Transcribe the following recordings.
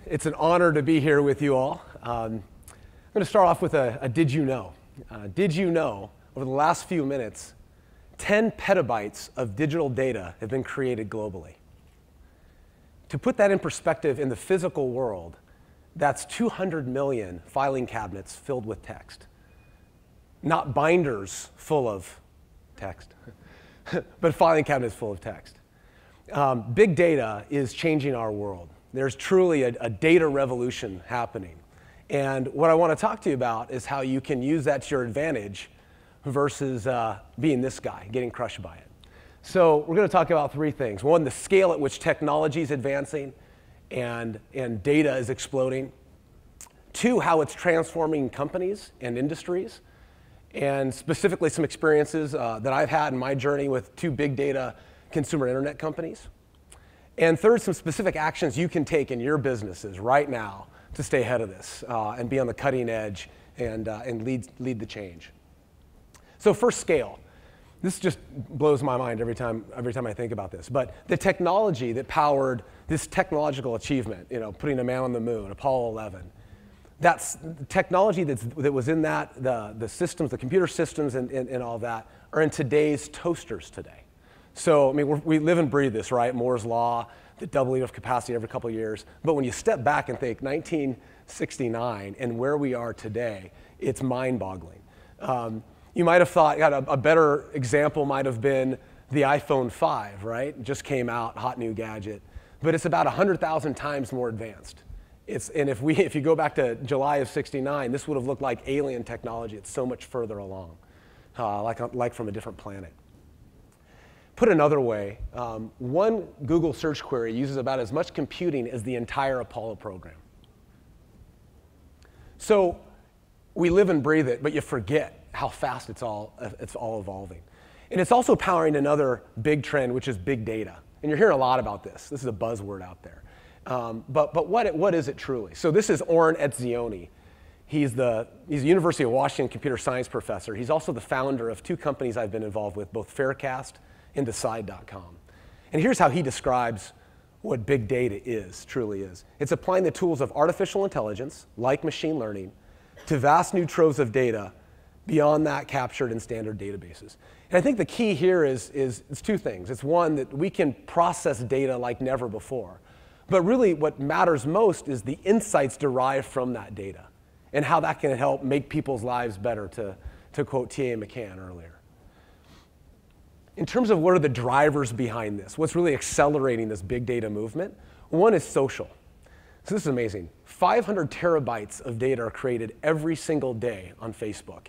It's an honor to be here with you all. I'm going to start off with a did you know? Did you know, over the last few minutes, 10 petabytes of digital data have been created globally? To put that in perspective, in the physical world, that's 200 million filing cabinets filled with text. Not binders full of text, but filing cabinets full of text. Big data is changing our world. There's truly a data revolution happening. And what I want to talk to you about is how you can use that to your advantage versus being this guy, getting crushed by it. So we're going to talk about three things. One, the scale at which technology is advancing and data is exploding. Two, how it's transforming companies and industries. And specifically some experiences that I've had in my journey with two big data consumer internet companies. And third, some specific actions you can take in your businesses right now to stay ahead of this and be on the cutting edge and lead the change. So first, scale. This just blows my mind every time I think about this. But the technology that powered this technological achievement, putting a man on the moon, Apollo 11, that's technology that was in that, the systems, the computer systems and all that are in today's toasters today. So, I mean, we live and breathe this, right? Moore's Law, the doubling of capacity every couple of years. But when you step back and think 1969 and where we are today, it's mind-boggling. You might have thought, a better example might have been the iPhone 5, right? It just came out, hot new gadget. But it's about 100,000 times more advanced. And if you go back to July of '69, this would have looked like alien technology. It's so much further along, like from a different planet. Put another way, one Google search query uses about as much computing as the entire Apollo program. So we live and breathe it, but you forget how fast it's all evolving. And it's also powering another big trend, which is big data. And you're hearing a lot about this. This is a buzzword out there. But what is it truly? So this is Oren Etzioni. He's a University of Washington computer science professor. He's also the founder of two companies I've been involved with, both Faircast and Decide.com. And here's how he describes what big data truly is. It's applying the tools of artificial intelligence, like machine learning, to vast new troves of data beyond that captured in standard databases. And I think the key here is two things. It's one, that we can process data like never before. But really what matters most is the insights derived from that data and how that can help make people's lives better, to quote T.A. McCann earlier. In terms of what are the drivers behind this, what's really accelerating this big data movement, one is social. So this is amazing. 500 terabytes of data are created every single day on Facebook.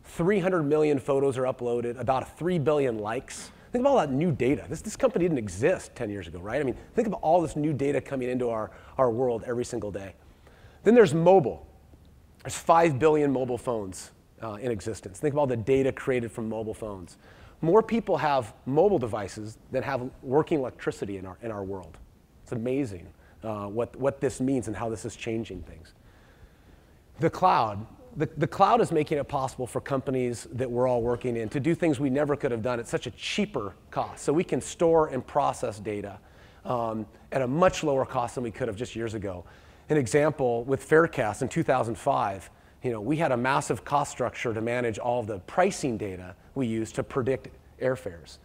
300 million photos are uploaded, about 3 billion likes. Think about all that new data. This company didn't exist 10 years ago, right? I mean, think about all this new data coming into our world every single day. Then there's mobile. There's 5 billion mobile phones in existence. Think about all the data created from mobile phones. More people have mobile devices than have working electricity in our world. It's amazing what this means and how this is changing things. The cloud. The cloud is making it possible for companies that we're all working in to do things we never could have done at such a cheaper cost. So we can store and process data at a much lower cost than we could have just years ago. An example, with Faircast in 2005, we had a massive cost structure to manage all of the pricing data we use to predict airfares.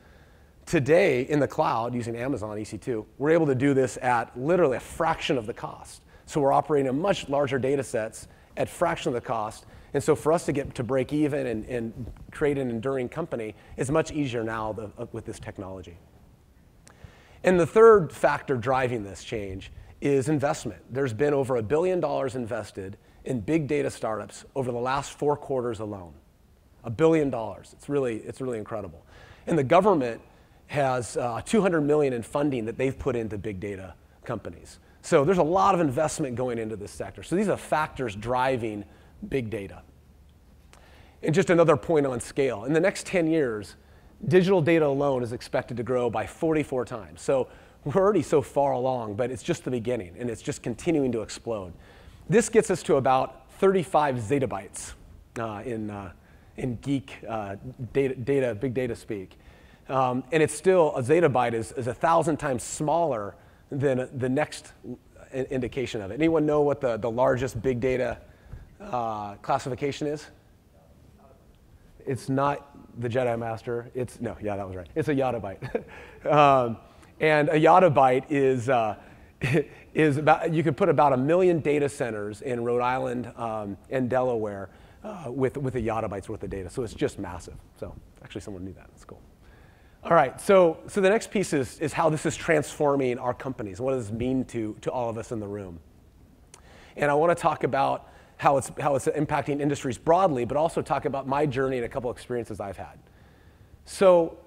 Today, in the cloud, using Amazon EC2, we're able to do this at literally a fraction of the cost. So we're operating in much larger data sets at fraction of the cost. And so for us to get to break even and create an enduring company is much easier now with this technology. And the third factor driving this change is investment. There's been over $1 billion invested in big data startups over the last 4 quarters alone. $1 billion. It's really incredible. And the government has $200 million in funding that they've put into big data companies. So there's a lot of investment going into this sector. So these are factors driving big data. And just another point on scale. In the next 10 years, digital data alone is expected to grow by 44 times. So we're already so far along, but it's just the beginning, and it's just continuing to explode. This gets us to about 35 zettabytes in geek big data speak. And it's still, a zettabyte is 1,000 times smaller than the next indication of it. Anyone know what the largest big data classification is? It's not the Jedi Master. Yeah, that was right. It's a yottabyte. And a yottabyte is about, you could put about 1 million data centers in Rhode Island and Delaware with a yottabyte's worth of data. So it's just massive. So actually someone knew that. That's cool. All right, so the next piece is how this is transforming our companies. What does this mean to all of us in the room? And I want to talk about how it's impacting industries broadly, but also talk about my journey and a couple experiences I've had. So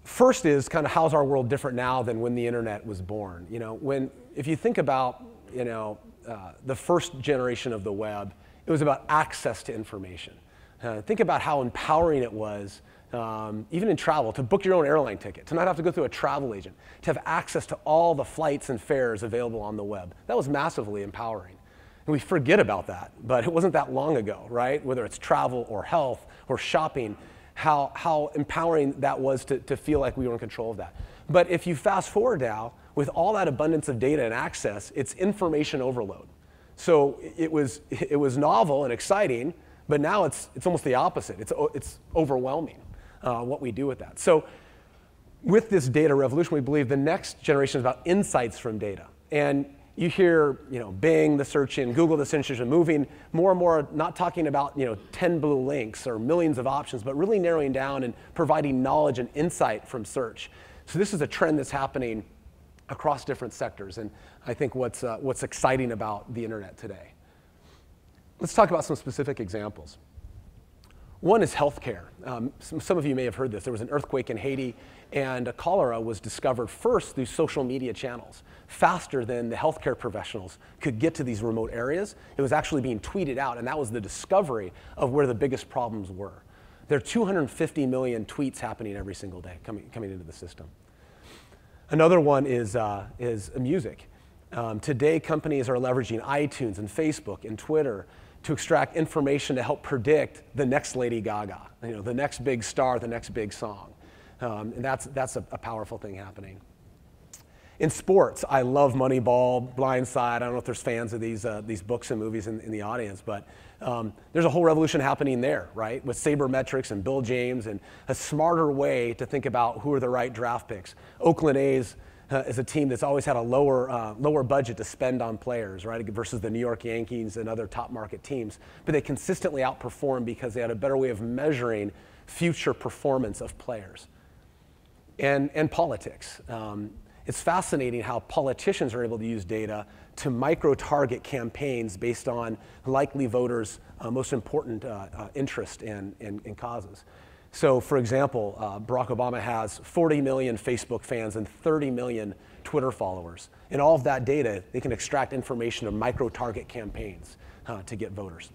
first is kind of how's our world different now than when the internet was born? If you think about the first generation of the web, it was about access to information. Think about how empowering it was, even in travel, to book your own airline ticket, to not have to go through a travel agent, to have access to all the flights and fares available on the web. That was massively empowering. And we forget about that, but it wasn't that long ago, right? Whether it's travel or health or shopping, how empowering that was to feel like we were in control of that. But if you fast forward now, with all that abundance of data and access, it's information overload. So it was novel and exciting, but now it's almost the opposite. It's overwhelming what we do with that. So with this data revolution, we believe the next generation is about insights from data. And you hear, Bing, the search engine, Google, the search engine, moving more and more, not talking about, 10 blue links or millions of options, but really narrowing down and providing knowledge and insight from search. So this is a trend that's happening across different sectors, and I think what's exciting about the internet today. Let's talk about some specific examples. One is healthcare. Some of you may have heard this. There was an earthquake in Haiti, and cholera was discovered first through social media channels, faster than the healthcare professionals could get to these remote areas. It was actually being tweeted out, and that was the discovery of where the biggest problems were. There are 250 million tweets happening every single day coming into the system. Another one is music. Today, companies are leveraging iTunes and Facebook and Twitter to extract information to help predict the next Lady Gaga, the next big star, the next big song. And that's a powerful thing happening. In sports, I love Moneyball, Blindside. I don't know if there's fans of these books and movies in the audience, but there's a whole revolution happening there, right? With sabermetrics and Bill James and a smarter way to think about who are the right draft picks. Oakland A's is a team that's always had a lower budget to spend on players, right, versus the New York Yankees and other top market teams. But they consistently outperform because they had a better way of measuring future performance of players. And politics. It's fascinating how politicians are able to use data to micro-target campaigns based on likely voters' most important interest and causes. So, for example, Barack Obama has 40 million Facebook fans and 30 million Twitter followers. And all of that data, they can extract information of micro-target campaigns to get voters.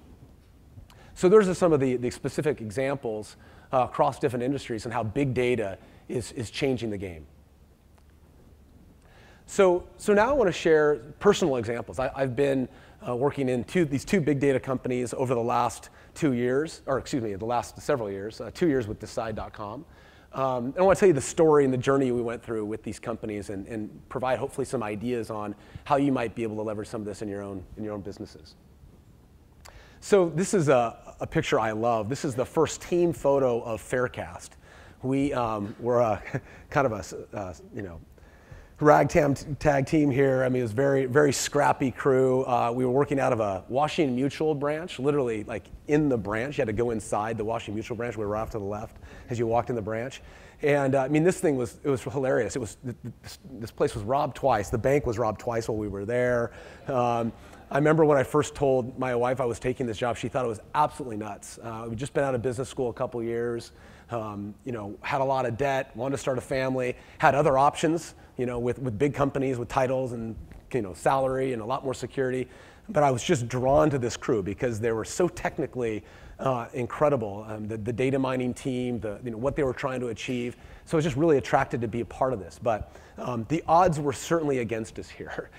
So those are some of the specific examples across different industries and how big data is changing the game. So now I want to share personal examples. I've been working in these two big data companies over the last 2 years, or excuse me, the last several years, 2 years with Decide.com. And I want to tell you the story and the journey we went through with these companies and provide hopefully some ideas on how you might be able to leverage some of this in your own businesses. So this is a picture I love. This is the first team photo of Faircast. We were kind of a ragtag team here. I mean, it was very, very scrappy crew. We were working out of a Washington Mutual branch, literally like in the branch. You had to go inside the Washington Mutual branch. We were off to the left as you walked in the branch. And I mean, this thing was hilarious. This place was robbed twice. The bank was robbed twice while we were there. I remember when I first told my wife I was taking this job, she thought it was absolutely nuts. We'd just been out of business school a couple years, had a lot of debt, wanted to start a family, had other options, with big companies, with titles and salary and a lot more security. But I was just drawn to this crew because they were so technically incredible. The data mining team, what they were trying to achieve. So I was just really attracted to be a part of this. But the odds were certainly against us here.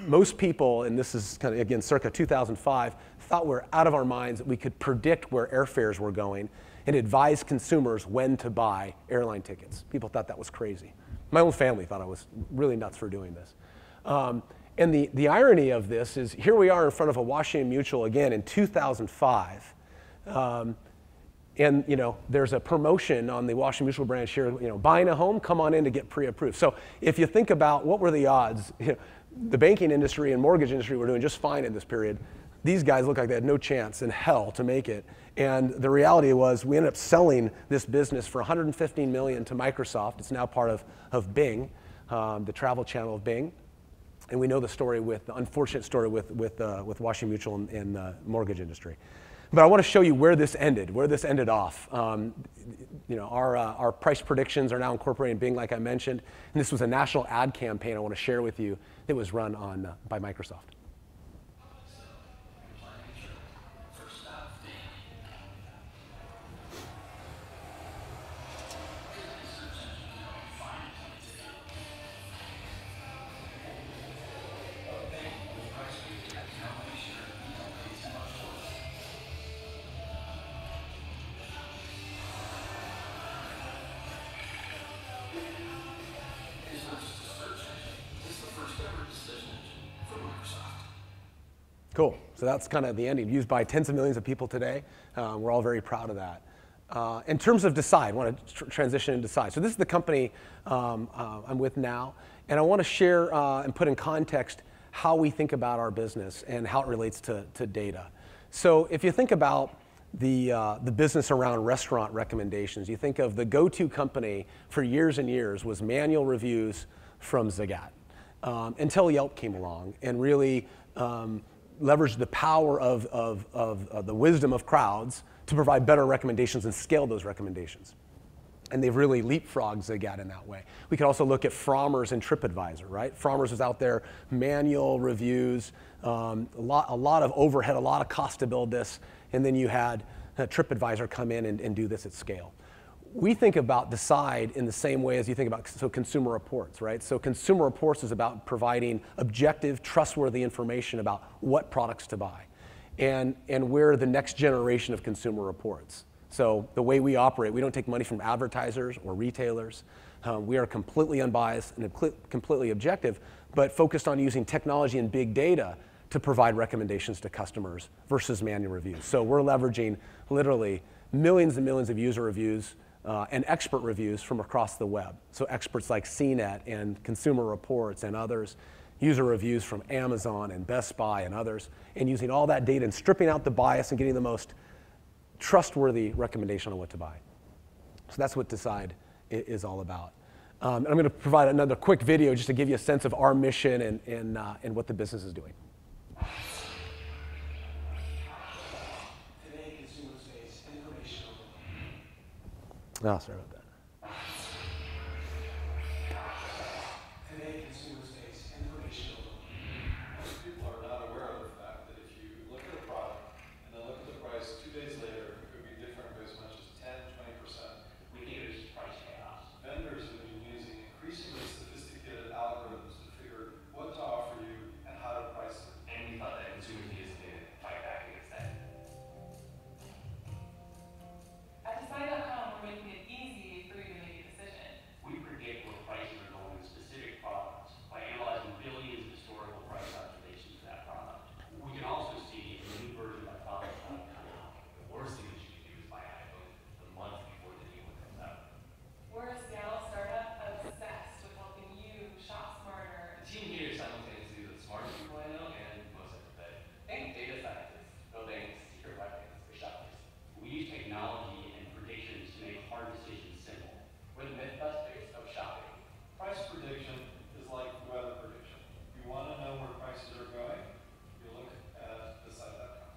Most people, and this is kind of, again, circa 2005, thought we're out of our minds that we could predict where airfares were going and advise consumers when to buy airline tickets. People thought that was crazy. My own family thought I was really nuts for doing this. And the irony of this is here we are in front of a Washington Mutual again in 2005. And there's a promotion on the Washington Mutual branch here, buying a home, come on in to get pre-approved. So if you think about what were the odds, the banking industry and mortgage industry were doing just fine in this period. These guys looked like they had no chance in hell to make it. And the reality was we ended up selling this business for $115 million to Microsoft. It's now part of Bing, the travel channel of Bing. And we know the unfortunate story with Washington Mutual and the mortgage industry. But I want to show you where this ended off. Our price predictions are now incorporating Bing, like I mentioned. And this was a national ad campaign I want to share with you that was run by Microsoft. Cool. So that's kind of the ending, used by tens of millions of people today. We're all very proud of that. In terms of Decide, I want to transition and Decide. So this is the company I'm with now, and I want to share and put in context how we think about our business and how it relates to data. So if you think about the business around restaurant recommendations, you think of the go-to company for years and years was manual reviews from Zagat, until Yelp came along and really leveraged the power of the wisdom of crowds to provide better recommendations and scale those recommendations. And they've really leapfrogged Zagat in that way. We could also look at Frommer's and TripAdvisor, right? Frommer's was out there, manual reviews, a lot of overhead, a lot of cost to build this, and then you had TripAdvisor come in and do this at scale. We think about Decide in the same way as you think about Consumer Reports, right? So Consumer Reports is about providing objective, trustworthy information about what products to buy. And we're the next generation of Consumer Reports. So the way we operate, we don't take money from advertisers or retailers. We are completely unbiased and completely objective, but focused on using technology and big data to provide recommendations to customers versus manual reviews. So we're leveraging literally millions and millions of user reviews and expert reviews from across the web. So experts like CNET and Consumer Reports and others, user reviews from Amazon and Best Buy and others, and using all that data and stripping out the bias and getting the most trustworthy recommendation on what to buy. So that's what Decide is all about. And I'm going to provide another quick video just to give you a sense of our mission and what the business is doing. Today, consumers face information overload. Oh, sorry about that. Today, consumers face information overload. Most people are not aware of the fact that if you look at a product and then look at the price 2 days later, it could be different by as much as 10, 20%. We think it was price chaos. Vendors have been using increasingly sophisticated algorithms to figure what to offer you and how to price it. And we thought that consumers needed to fight back against that. At Decide.com, we're making it easy for you to make a decision. We predict what prices are going in specific products by analyzing billions of historical price observations for that product. We can also see a new version of that product coming out. The worst thing that you can do is buy an iPhone the month before the new one comes out. We're a Seattle startup obsessed with helping you shop smarter. The team here is simultaneously the smartest people I know and most empathetic. Think data scientists building secret weapons for shoppers. We use technology and predictions to make hard decisions simple. We're the Mythbusters of shopping. Price prediction is like weather prediction. You want to know where prices are going? You look at Decide.com.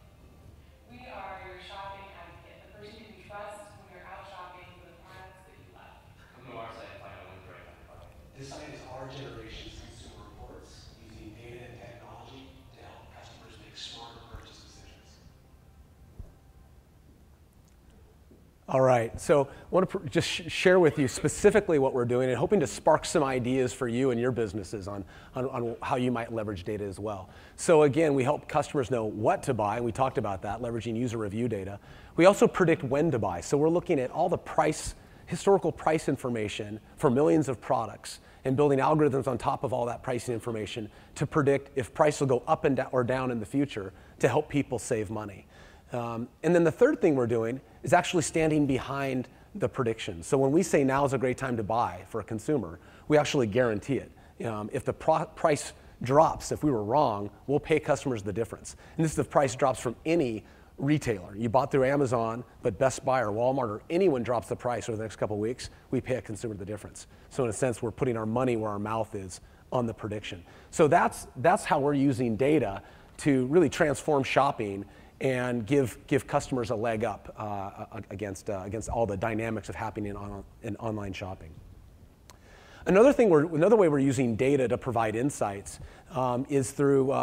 We are your shopping advocate, the person you can trust when you're out shopping for the products that you love. Come to our site and find out what's right on your buy. Decide is our generation's Consumer Reports, using data and technology to help customers make smarter purchase decisions. All right, so I want to just share with you specifically what we're doing and hoping to spark some ideas for you and your businesses on how you might leverage data as well. So again, we help customers know what to buy, and we talked about that, leveraging user review data. We also predict when to buy, so we're looking at all the historical price information for millions of products and building algorithms on top of all that pricing information to predict if price will go up and or down in the future to help people save money. And then the third thing we're doing is actually standing behind the prediction. So when we say now is a great time to buy for a consumer, we actually guarantee it. If the price drops, if we were wrong, we'll pay customers the difference. And this is if price drops from any retailer. You bought through Amazon, but Best Buy or Walmart or anyone drops the price over the next couple of weeks, we pay a consumer the difference. So in a sense, we're putting our money where our mouth is on the prediction. So that's how we're using data to really transform shopping and give customers a leg up against all the dynamics of happening in online shopping. Another way we're using data to provide insights is through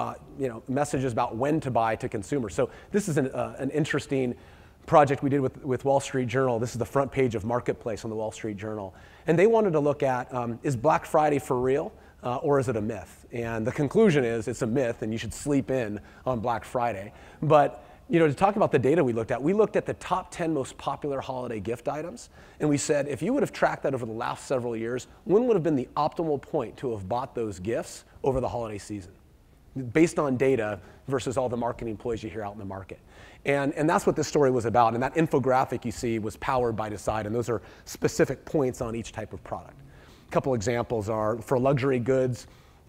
messages about when to buy to consumers. So this is an interesting project we did with Wall Street Journal. This is the front page of Marketplace on the Wall Street Journal. And they wanted to look at, is Black Friday for real or is it a myth? And the conclusion is it's a myth and you should sleep in on Black Friday. But to talk about the data we looked at the top 10 most popular holiday gift items, and we said if you would have tracked that over the last several years, when would have been the optimal point to have bought those gifts over the holiday season, based on data versus all the marketing ploys you hear out in the market. And that's what this story was about, and that infographic you see was powered by Decide, and those are specific points on each type of product. A couple examples are for luxury goods,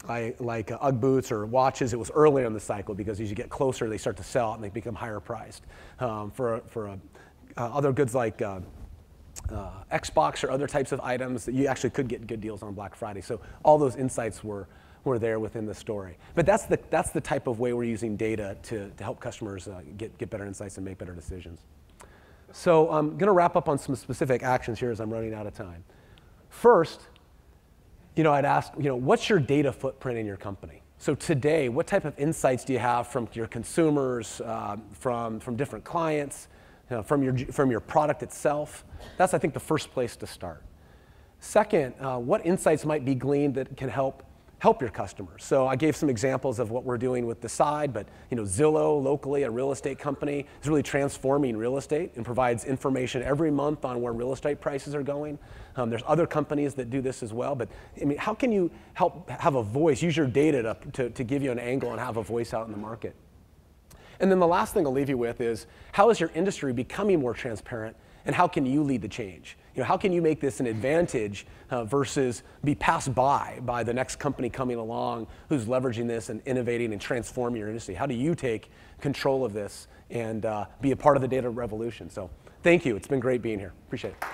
like Ugg boots or watches, it was earlier in the cycle because as you get closer, they start to sell out and they become higher priced. For other goods like Xbox or other types of items, that you actually could get good deals on Black Friday. So all those insights were there within the story. But that's the type of way we're using data to help customers get better insights and make better decisions. So I'm going to wrap up on some specific actions here as I'm running out of time. First, I'd ask, what's your data footprint in your company? So today, what type of insights do you have from your consumers, from different clients, from your product itself? That's, I think, the first place to start. Second, what insights might be gleaned that can help your customers? So I gave some examples of what we're doing with Decide, but Zillow, locally, a real estate company, is really transforming real estate and provides information every month on where real estate prices are going. There's other companies that do this as well, but how can you help have a voice, use your data to give you an angle and have a voice out in the market? And then the last thing I'll leave you with is, how is your industry becoming more transparent, and how can you lead the change? How can you make this an advantage versus be passed by the next company coming along who's leveraging this and innovating and transforming your industry? How do you take control of this and be a part of the data revolution? So thank you. It's been great being here. Appreciate it.